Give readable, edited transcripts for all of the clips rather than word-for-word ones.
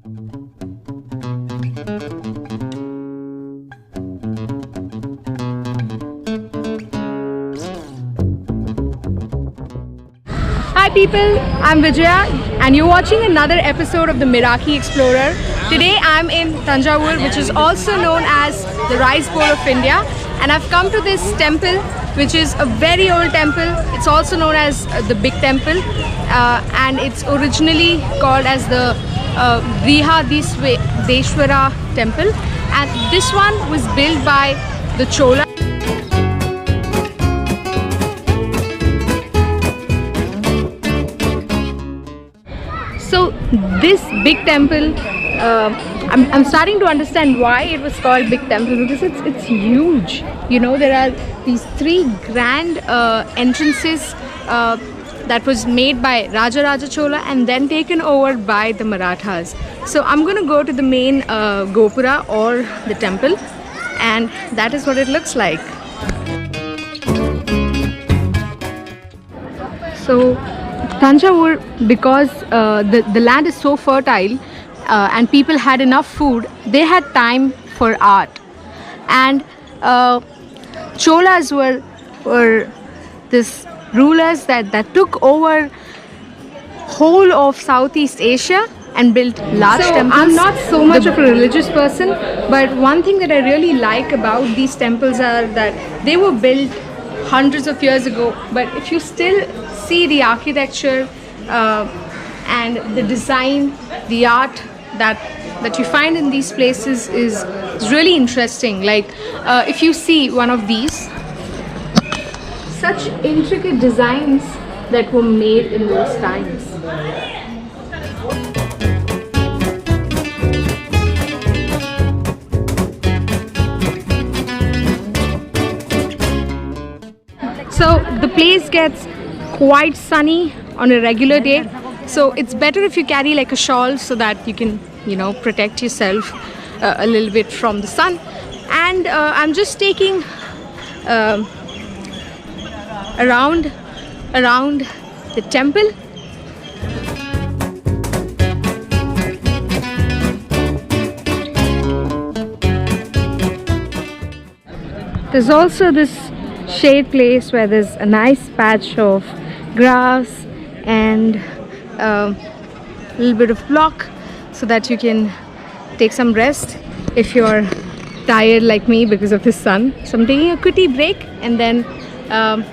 Hi people, I'm Vijaya and you're watching another episode of the Meraki Explorer. Today I'm in Thanjavur, which is also known as the Rice Bowl of India, and I've come to this temple which is a very old temple. It's also known as the Big Temple, and it's originally called as the BRIHADEESWARA temple, and this one was built by the Chola. So this big temple, I'm starting to understand why it was called Big Temple, because it's huge. You know, there are these three grand entrances that was made by Raja Chola and then taken over by the Marathas. So I'm going to go to the main Gopura or the temple, and that is what it looks like. So Thanjavur, because the land is so fertile and people had enough food, they had time for art. And Cholas were this rulers that took over whole of Southeast Asia and built large temples. I'm not so much of a religious person, but one thing that I really like about these temples are that they were built hundreds of years ago, but if you still see the architecture and the design, the art that you find in these places is really interesting. Like if you see one of these, such intricate designs that were made in those times. So the place gets quite sunny on a regular day, so it's better if you carry like a shawl so that you can, you know, protect yourself a little bit from the sun. And I'm just taking around the temple. There's also this shade place where there's a nice patch of grass and a little bit of block so that you can take some rest if you're tired like me because of the sun. So I'm taking a quickie break and then I'm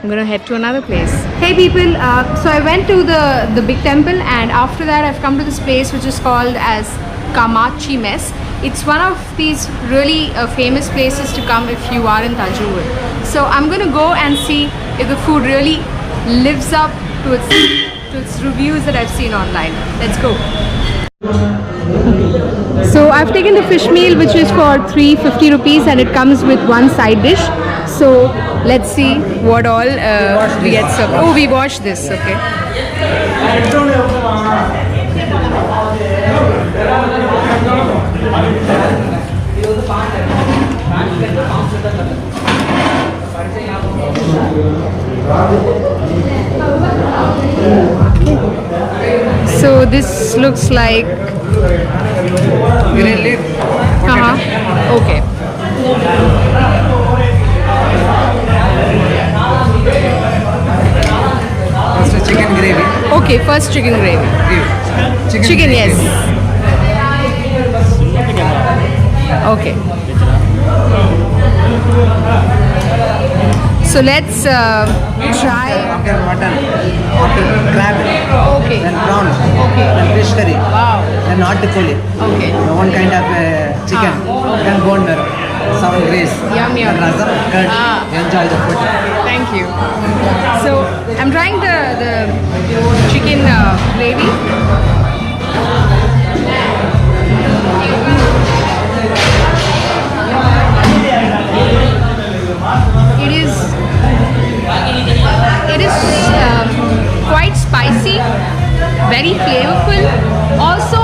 gonna head to another place. Hey people, so I went to the big temple, and after that I've come to this place which is called as Kamachi Mess. It's one of these really famous places to come if you are in Tanjore. So I'm gonna go and see if the food really lives up to its reviews that I've seen online. Let's go. So I've taken the fish meal, which is for 350 rupees, and it comes with one side dish. So let's see what all we get served. Oh, we watched this, okay. So this looks like green leaf. Okay. First chicken gravy. Okay, first chicken gravy. Chicken, yes. Okay. So let's try. After mutton, after crab, Okay. then prawns, Okay. then fish curry, Wow. then natikoli. Okay. One kind of chicken, then bone marrow, sour grease, Yum, yum. then rasam, curd. Enjoy the food. Thank you. So I'm trying the chicken gravy. It is quite spicy, very flavorful. Also,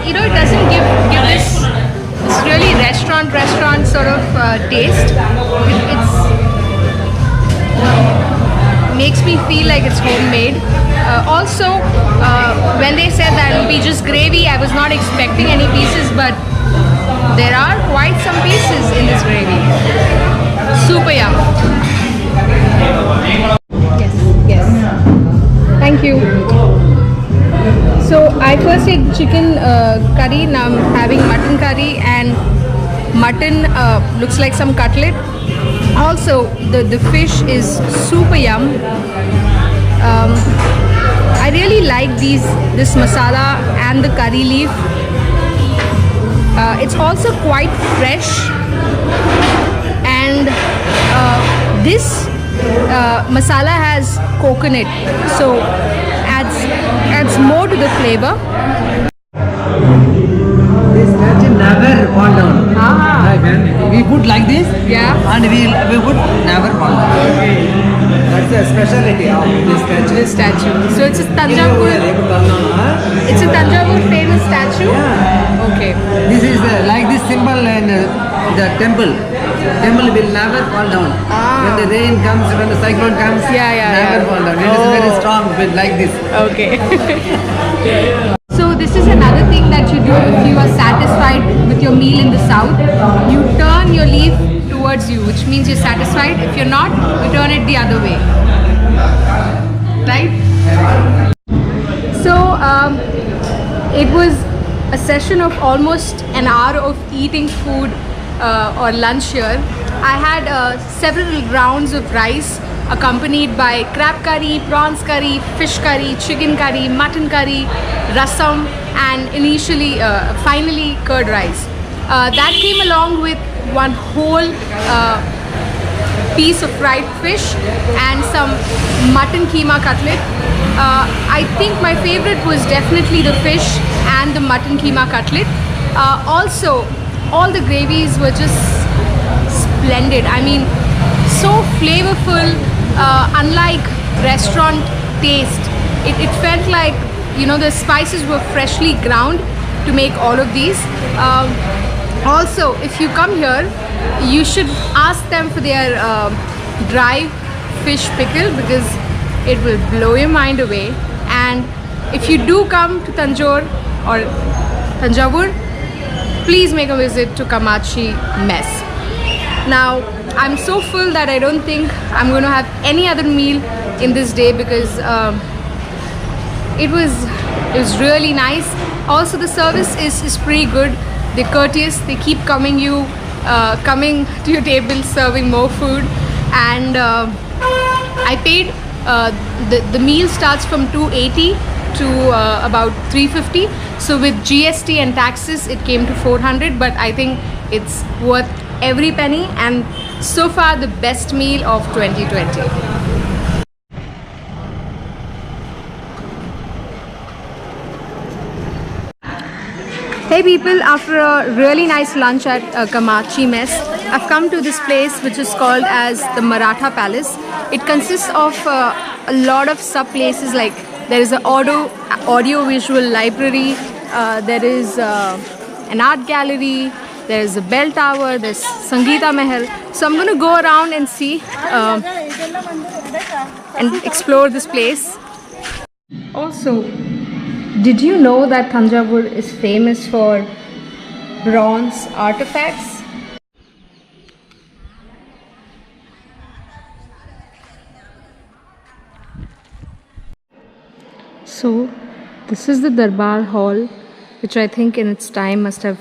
you know, it doesn't give this really restaurant sort of taste. It's makes me feel like it's homemade. Also, when they said that it will be just gravy, I was not expecting any pieces, but there are quite some pieces in this gravy. Super yum. Yes, yes. Thank you. So I first ate chicken curry, now I'm having mutton curry, and mutton looks like some cutlet. Also, the fish is super yum. I really like this masala and the curry leaf. It's also quite fresh, and this masala has coconut, so adds more to the flavor. This statue never fall down. Ah. We put like this, Yeah. and we would never fall down. That's the specialty of this statue. This statue. So it's a Thanjavur. It's a Thanjavur famous statue. Yeah. Okay. This is like this symbol in the temple. Temple will never fall down. Ah. When the rain comes, when the cyclone comes, never fall down. It is very strong, like this. Okay. So this is another thing that you do if you are satisfied with your meal in the south. You turn your leaf towards you, which means you're satisfied. If you're not, you turn it the other way. Right? So it was a session of almost an hour of eating food or lunch here. I had several rounds of rice accompanied by crab curry, prawns curry, fish curry, chicken curry, mutton curry, rasam, and finally curd rice. That came along with one whole piece of fried fish and some mutton keema cutlet. I think my favorite was definitely the fish and the mutton keema cutlet. Also, all the gravies were just splendid. I mean, so flavorful, unlike restaurant taste. It felt like, you know, the spices were freshly ground to make all of these. Also, if you come here, you should ask them for their dry fish pickle, because it will blow your mind away. And if you do come to Tanjore or Thanjavur, please make a visit to Kamachi Mess. Now, I'm so full that I don't think I'm going to have any other meal in this day, because it was really nice. Also, the service is pretty good. They're courteous. They keep coming to your table, serving more food. And I paid. The meal starts from 280 to about 350. So with GST and taxes, it came to 400. But I think it's worth every penny, and so far the best meal of 2020. Hey people, after a really nice lunch at Kamachi Mess, I've come to this place which is called as the Maratha Palace. It consists of a lot of sub places, like there is an audio visual library, there is an art gallery, there is a bell tower, there's Sangeeta Mahal. So I'm going to go around and see and explore this place. Also, did you know that Thanjavur is famous for bronze artifacts? So, this is the Darbar Hall, which I think in its time must have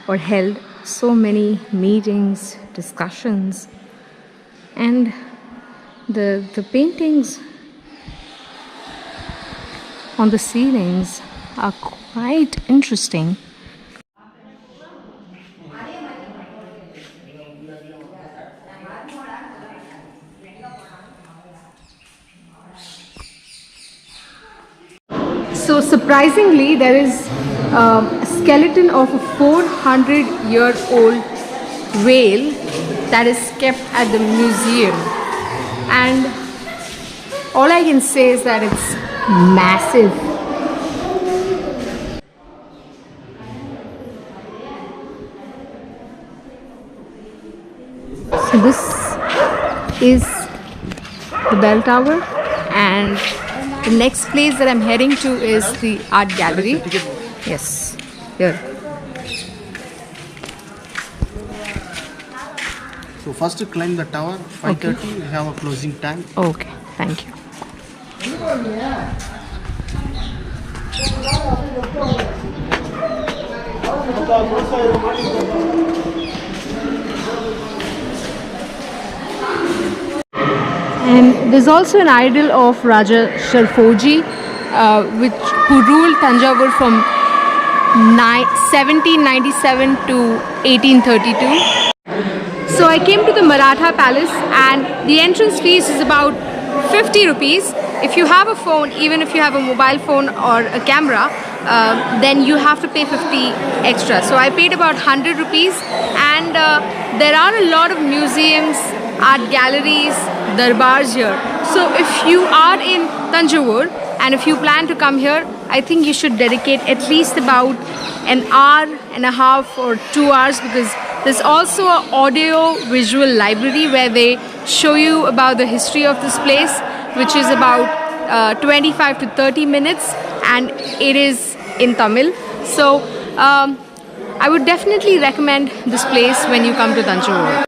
held so many meetings, discussions, and the paintings on the ceilings are quite interesting. So surprisingly, there is a skeleton of a 400-year-old whale that is kept at the museum, and all I can say is that it's massive. So this is the bell tower, and the next place that I'm heading to is the art gallery. Yes, here. So first to climb the tower, 5:30. We have a closing time. Okay, thank you. And there's also an idol of Raja Sharfoji, who ruled Thanjavur from 1797 to 1832. So I came to the Maratha Palace, and the entrance fees is about 50 rupees. If you have a phone, even if you have a mobile phone or a camera, then you have to pay 50 extra. So I paid about 100 rupees, and there are a lot of museums, art galleries, darbars here. So if you are in Thanjavur and if you plan to come here, I think you should dedicate at least about an hour and a half or 2 hours, because there's also an audio visual library where they show you about the history of this place, which is about 25 to 30 minutes, and it is in Tamil. So I would definitely recommend this place when you come to Tanjore.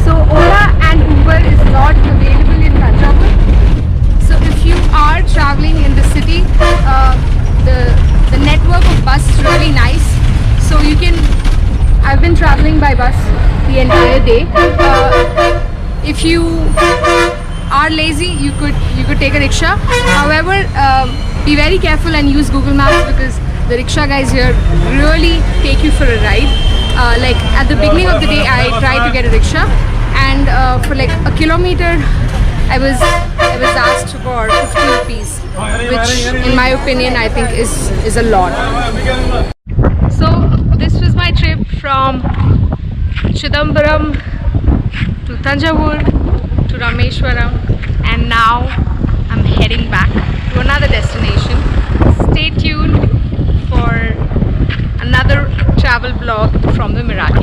So Ola and Uber is not available in Thanjavur. So if you are traveling in the city, the network of bus is really nice. So you can, I've been traveling by bus the entire day. If you are lazy, you could take a rickshaw. However, be very careful and use Google Maps, because the rickshaw guys here really take you for a ride. Like at the beginning of the day, I tried to get a rickshaw, and for like a kilometer, I was asked for 50 rupees, which in my opinion I think is a lot. So this was my trip from Chidambaram to Thanjavur to Rameshwaram, and now I'm heading back to another destination. Stay tuned for another travel vlog from the Meraki.